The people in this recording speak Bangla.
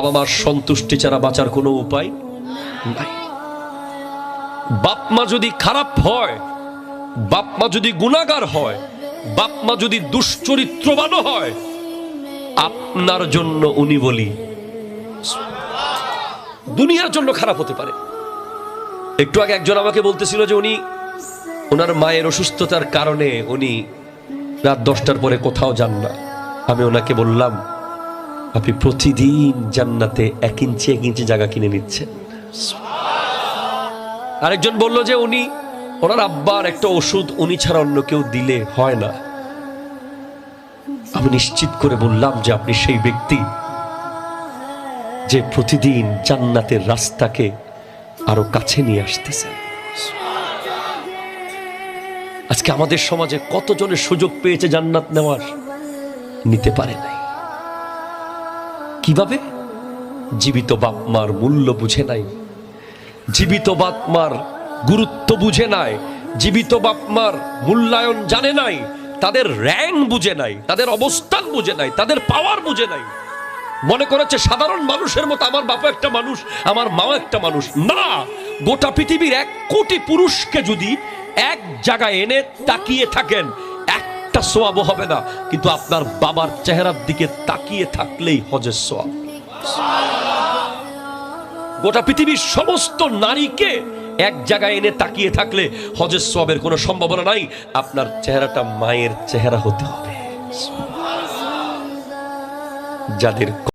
বাবা মার সন্তুষ্টি ছাড়া বাঁচার কোনো উপায় নাই। বাপ মা যদি খারাপ হয়, বাপ মা যদি গুনাহগার হয়, বাপ মা যদি দুশ্চরিত্রবান হয়, আপনার জন্য উনি বলি দুনিয়ার জন্য খারাপ হতে পারে। একটু আগে একজন আমাকে বলতেছিল যে উনি ওনার মায়ের অসুস্থতার কারণে উনি রাত 10টার পরে কোথাও যান না। আমি ওনাকে বললাম, আপনি প্রতিদিন জান্নাতে 1 ইঞ্চি 1 ইঞ্চি জায়গা কিনে নিচ্ছেন। আরেকজন বলল যে উনি ওনার আব্বার একটা ওষুধ উনি ছাড়া অন্য কেউ দিলে হয় না। আমি নিশ্চিত করে বললাম যে আপনি সেই ব্যক্তি যে প্রতিদিন জান্নাতের রাস্তাকে আরো কাছে নিয়ে আসতেছেন। আজকে আমাদের সমাজে কতজনের সুযোগ পেয়েছে জান্নাত নেওয়ার, নিতে পারে নাই। কিভাবে? জীবিত বাপ মার মূল্য বুঝে নাই, জীবিত বাপ মার গুরুত্ব বুঝে নাই, জীবিত বাপ মার মূল্যায়ন জানে নাই, তাদের র্যাঙ্ক বুঝে নাই, তাদের অবস্থান বুঝে নাই, তাদের পাওয়ার বুঝে নাই। মনে করেছে সাধারণ মানুষের মতো আমার বাবা একটা মানুষ, আমার মাও একটা মানুষ। না, গোটা পৃথিবীর 1 কোটি পুরুষকে যদি এক জায়গায় এনে তাকিয়ে থাকেন, একটা সওয়াবও হবে না, কিন্তু আপনার বাবার চেহারার দিকে তাকিয়ে থাকলেই হজের সওয়াব। গোটা পৃথিবীর সমস্ত নারীকে এক জায়গায় এনে তাকিয়ে থাকলে হজের সওয়াবের কোনো সম্ভাবনা নাই। আপনার চেহারাটা মায়ের চেহারা হতে হবে। যাদের